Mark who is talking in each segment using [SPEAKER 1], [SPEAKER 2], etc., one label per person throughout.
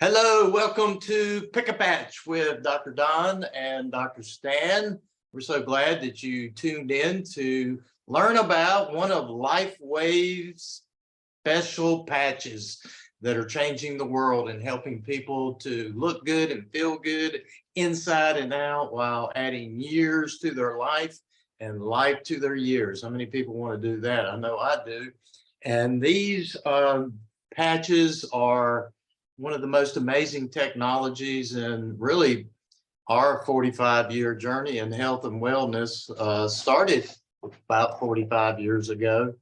[SPEAKER 1] Hello, welcome to Pick a Patch with Dr. Don and Dr. Stan. We're so glad that you tuned in to learn about one of LifeWave's special patches that are changing the world and helping people to look good and feel good inside and out while adding years to their life and life to their years. How many people want to do that? I know I do. And these patches are one of the most amazing technologies in really our 45-year journey in health and wellness. Started about 45 years ago,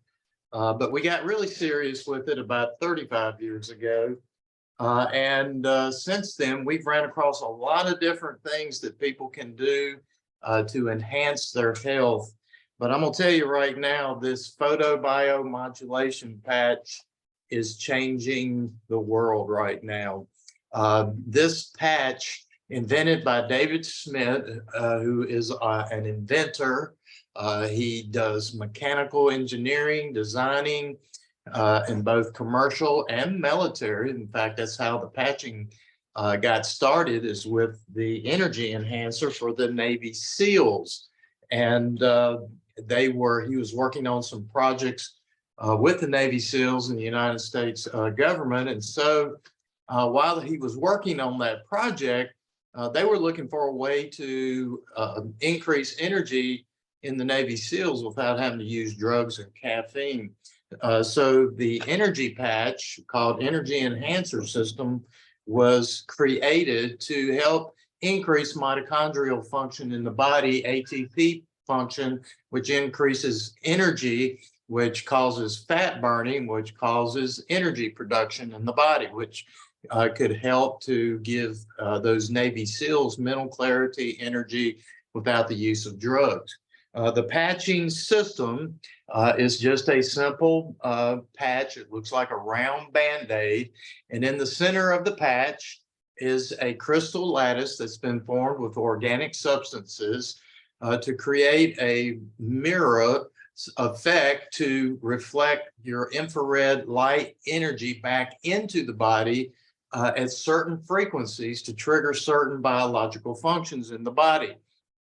[SPEAKER 1] but we got really serious with it about 35 years ago. And since then, we've ran across a lot of different things that people can do to enhance their health. But I'm going to tell you right now, this photobiomodulation patch is changing the world right now. This patch, invented by David Smith, who is an inventor. He does mechanical engineering, designing in both commercial and military. In fact, that's how the patching got started, is with the energy enhancer for the Navy SEALs. And he was working on some projects with the Navy SEALs and the United States government. And so while he was working on that project, they were looking for a way to increase energy in the Navy SEALs without having to use drugs and caffeine. So the energy patch, called Energy Enhancer System, was created to help increase mitochondrial function in the body, ATP function, which increases energy, which causes fat burning, which causes energy production in the body, which could help to give those Navy SEALs mental clarity, energy without the use of drugs. The patching system is just a simple patch. It looks like a round Band-Aid. And in the center of the patch is a crystal lattice that's been formed with organic substances to create a mirror effect to reflect your infrared light energy back into the body at certain frequencies to trigger certain biological functions in the body.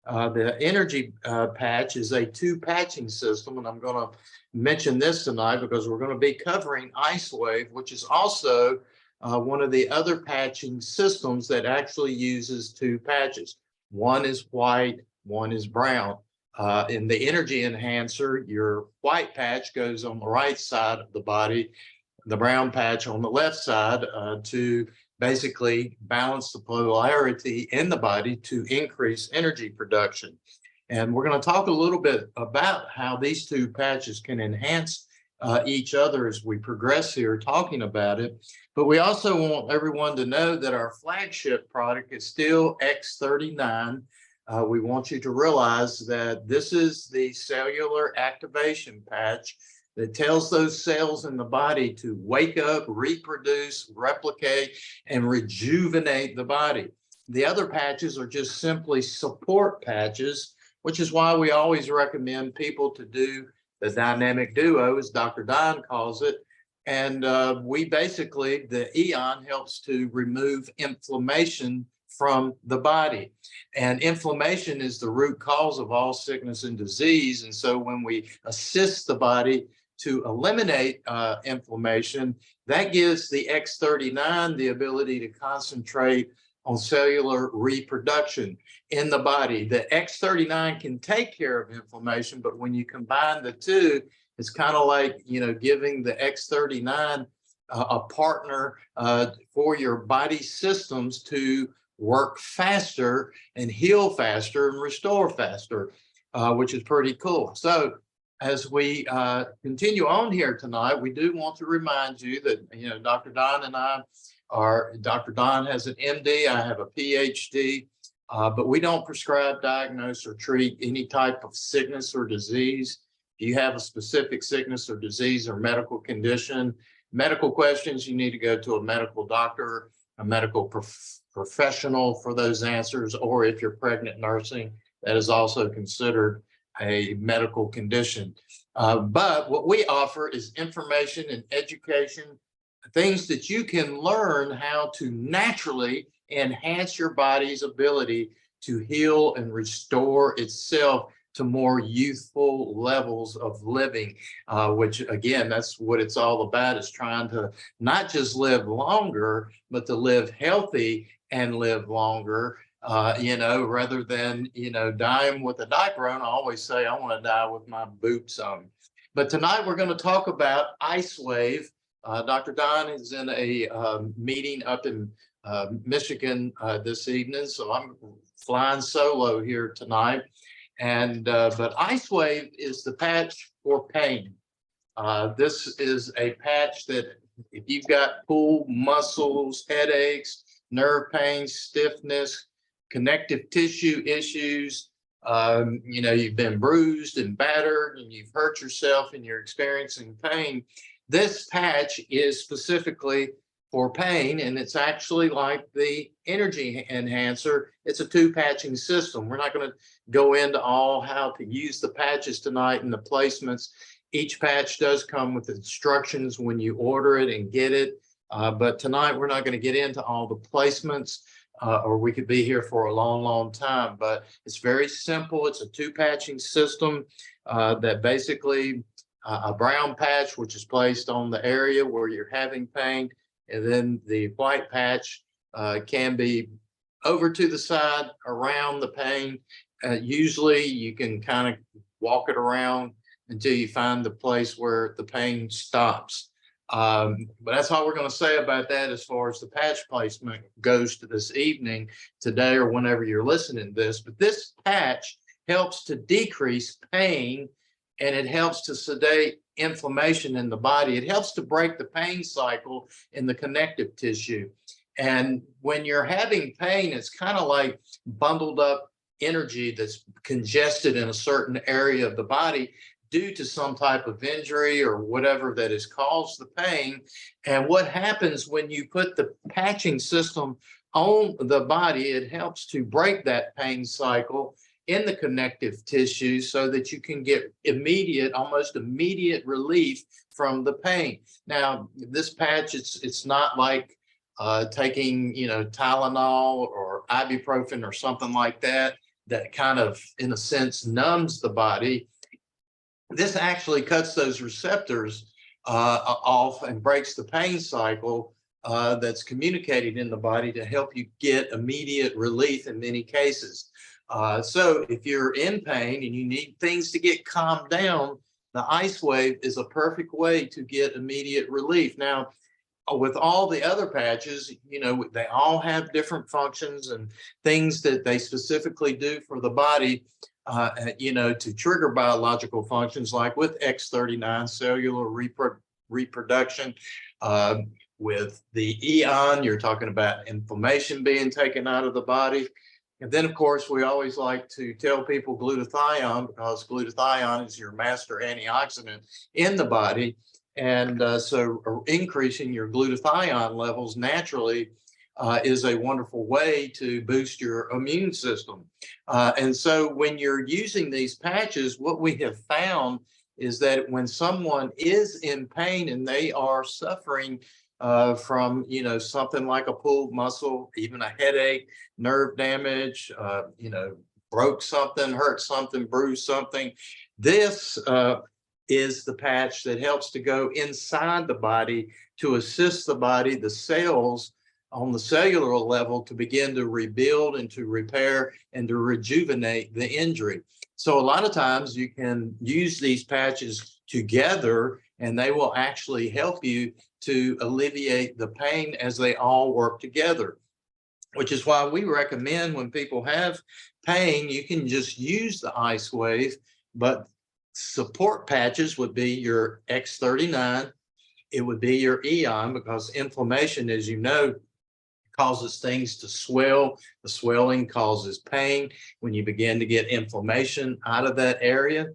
[SPEAKER 1] The energy patch is a two-patching system, and I'm going to mention this tonight because we're going to be covering IceWave, which is also one of the other patching systems that actually uses two patches. One is white, one is brown. In the energy enhancer, your white patch goes on the right side of the body, the brown patch on the left side, to basically balance the polarity in the body to increase energy production. And we're going to talk a little bit about how these two patches can enhance each other as we progress here talking about it. But we also want everyone to know that our flagship product is still X39. We want you to realize that this is the cellular activation patch that tells those cells in the body to wake up, reproduce, replicate, and rejuvenate the body. The other patches are just simply support patches, which is why we always recommend people to do the dynamic duo, as Dr. Don calls it. And the EON helps to remove inflammation from the body. And inflammation is the root cause of all sickness and disease. And so when we assist the body to eliminate inflammation, that gives the X39 the ability to concentrate on cellular reproduction in the body. The X39 can take care of inflammation, but when you combine the two, it's kind of like, giving the X39 a partner for your body systems to work faster and heal faster and restore faster, which is pretty cool. So as we continue on here tonight, we do want to remind you that, Dr. Don and Dr. Don has an MD, I have a PhD, but we don't prescribe, diagnose, or treat any type of sickness or disease. If you have a specific sickness or disease or medical condition, medical questions, you need to go to a medical doctor, a medical professional for those answers, or if you're pregnant nursing, that is also considered a medical condition. But what we offer is information and education things that you can learn how to naturally enhance your body's ability to heal and restore itself to more youthful levels of living, which again, that's what it's all about, is trying to not just live longer, but to live healthy and live longer, rather than, dying with a diaper on. I always say I want to die with my boots on. But tonight we're going to talk about Ice Wave. Dr. Don is in a meeting up in Michigan this evening, so I'm flying solo here tonight. And but Ice Wave is the patch for pain. This is a patch that if you've got pulled muscles, headaches, nerve pain, stiffness, connective tissue issues, you've been bruised and battered and you've hurt yourself and you're experiencing pain, this patch is specifically for pain, and it's actually like the energy enhancer. It's a two-patching system. We're not going to go into all how to use the patches tonight and the placements. Each patch does come with instructions when you order it and get it. But tonight we're not going to get into all the placements, or we could be here for a long, long time. But it's very simple. It's a two-patching system that basically a brown patch, which is placed on the area where you're having pain, and then the white patch can be over to the side around the pain. Usually you can kind of walk it around until you find the place where the pain stops. But that's all we're going to say about that as far as the patch placement goes to this evening, today, or whenever you're listening to this. But this patch helps to decrease pain, and it helps to sedate inflammation in the body. It helps to break the pain cycle in the connective tissue. And when you're having pain, it's kind of like bundled up energy that's congested in a certain area of the body due to some type of injury or whatever that has caused the pain. And what happens when you put the patching system on the body, it helps to break that pain cycle in the connective tissue so that you can get almost immediate relief from the pain. Now, this patch, it's not like taking, Tylenol or ibuprofen or something like that, that kind of, in a sense, numbs the body. This actually cuts those receptors off and breaks the pain cycle that's communicated in the body to help you get immediate relief in many cases. So if you're in pain and you need things to get calmed down, the Ice Wave is a perfect way to get immediate relief. Now, with all the other patches, they all have different functions and things that they specifically do for the body, to trigger biological functions, like with X39, cellular reproduction. With the Eon, you're talking about inflammation being taken out of the body. And then, of course, we always like to tell people glutathione, because glutathione is your master antioxidant in the body. And so increasing your glutathione levels naturally is a wonderful way to boost your immune system. And so when you're using these patches, what we have found is that when someone is in pain and they are suffering from, something like a pulled muscle, even a headache, nerve damage, broke something, hurt something, bruised something, this is the patch that helps to go inside the body to assist the body, the cells on the cellular level, to begin to rebuild and to repair and to rejuvenate the injury. So a lot of times you can use these patches together and they will actually help you to alleviate the pain as they all work together, which is why we recommend when people have pain, you can just use the Ice Wave, but support patches would be your X39, it would be your Eon, because inflammation, as you know, causes things to swell. The swelling causes pain. When you begin to get inflammation out of that area,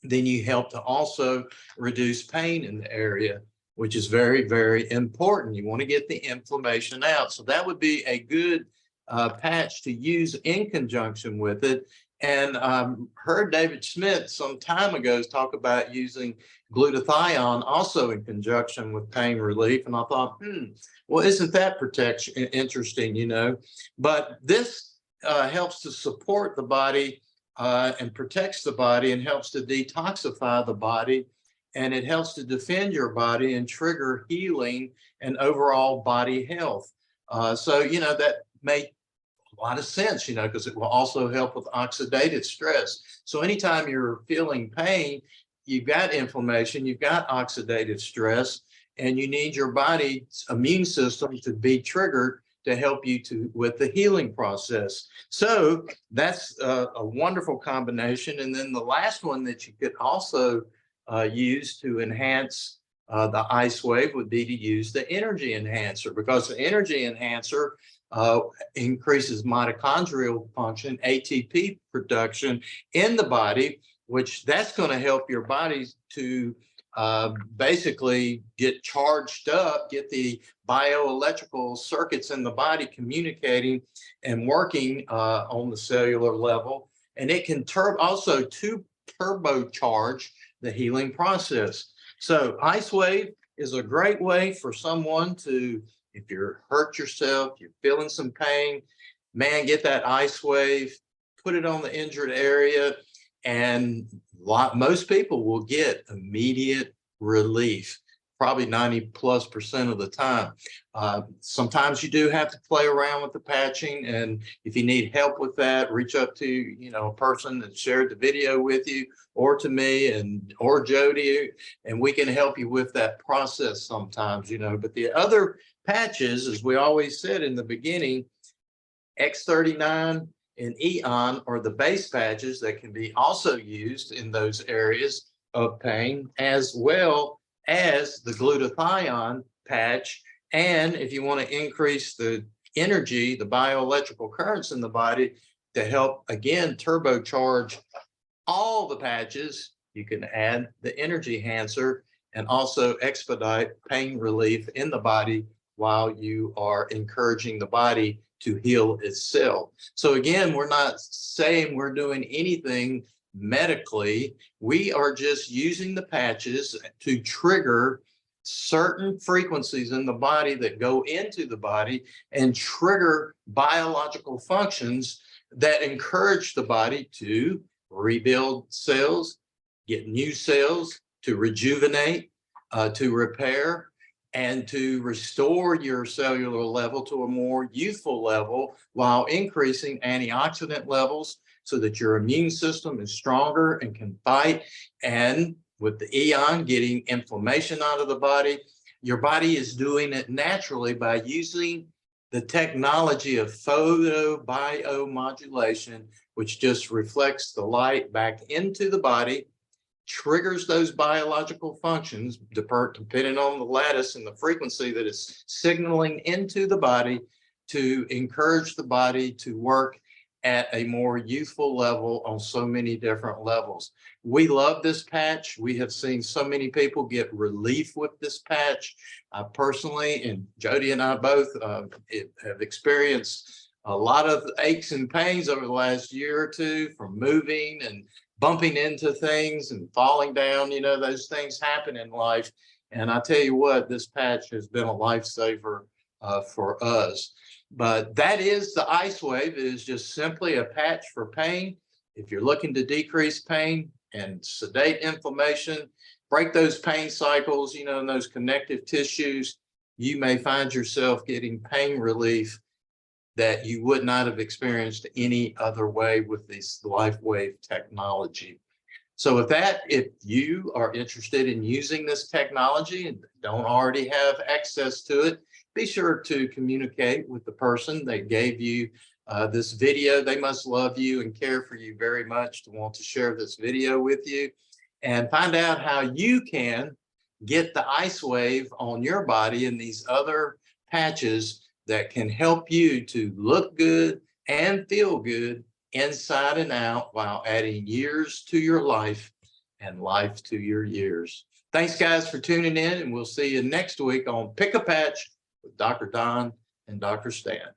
[SPEAKER 1] then you help to also reduce pain in the area, which is very, very important. You want to get the inflammation out. So that would be a good patch to use in conjunction with it. And heard David Schmidt some time ago talk about using glutathione also in conjunction with pain relief. And I thought, well, isn't that protection interesting, you know? But this helps to support the body and protects the body and helps to detoxify the body. And it helps to defend your body and trigger healing and overall body health. So, you know, that may a lot of sense, you know, because it will also help with oxidative stress. So anytime you're feeling pain, you've got inflammation, you've got oxidative stress, and you need your body's immune system to be triggered to help you with the healing process. So that's a wonderful combination. And then the last one that you could also use to enhance the ice wave would be to use the energy enhancer, because the energy enhancer increases mitochondrial function, ATP production in the body, which that's going to help your body to basically get charged up, get the bioelectrical circuits in the body communicating and working on the cellular level. And it can also turbocharge the healing process. So ice wave is a great way for someone to, if you're hurt yourself, you're feeling some pain, man, get that ice wave, put it on the injured area, and most people will get immediate relief, probably 90+% of the time. Sometimes you do have to play around with the patching, and if you need help with that, reach up to, you know, a person that shared the video with you, or to me or Jody, and we can help you with that process sometimes, you know. But the other patches, as we always said in the beginning, X39 and Eon are the base patches that can be also used in those areas of pain, as well as the glutathione patch. And if you want to increase the energy, the bioelectrical currents in the body to help, again, turbocharge all the patches, you can add the energy enhancer and also expedite pain relief in the body while you are encouraging the body to heal itself. So again, we're not saying we're doing anything medically. We are just using the patches to trigger certain frequencies in the body that go into the body and trigger biological functions that encourage the body to rebuild cells, get new cells, to rejuvenate, to repair, and to restore your cellular level to a more youthful level while increasing antioxidant levels so that your immune system is stronger and can fight. And with the Eon, getting inflammation out of the body, your body is doing it naturally by using the technology of photobiomodulation, which just reflects the light back into the body, triggers those biological functions, depending on the lattice and the frequency that it's signaling into the body, to encourage the body to work at a more youthful level on so many different levels. We love this patch. We have seen so many people get relief with this patch. Personally, and Jody and I both have experienced a lot of aches and pains over the last year or two from moving and bumping into things and falling down. You know, those things happen in life. And I tell you what, this patch has been a lifesaver for us. But that is the ice wave. It is just simply a patch for pain. If you're looking to decrease pain and sedate inflammation, break those pain cycles, you know, in those connective tissues, you may find yourself getting pain relief that you would not have experienced any other way with this LifeWave technology. So with that, if you are interested in using this technology and don't already have access to it, be sure to communicate with the person that gave you this video. They must love you and care for you very much to want to share this video with you, and find out how you can get the ice wave on your body and these other patches that can help you to look good and feel good inside and out while adding years to your life and life to your years. Thanks, guys, for tuning in, and we'll see you next week on Pick a Patch with Dr. Don and Dr. Stan.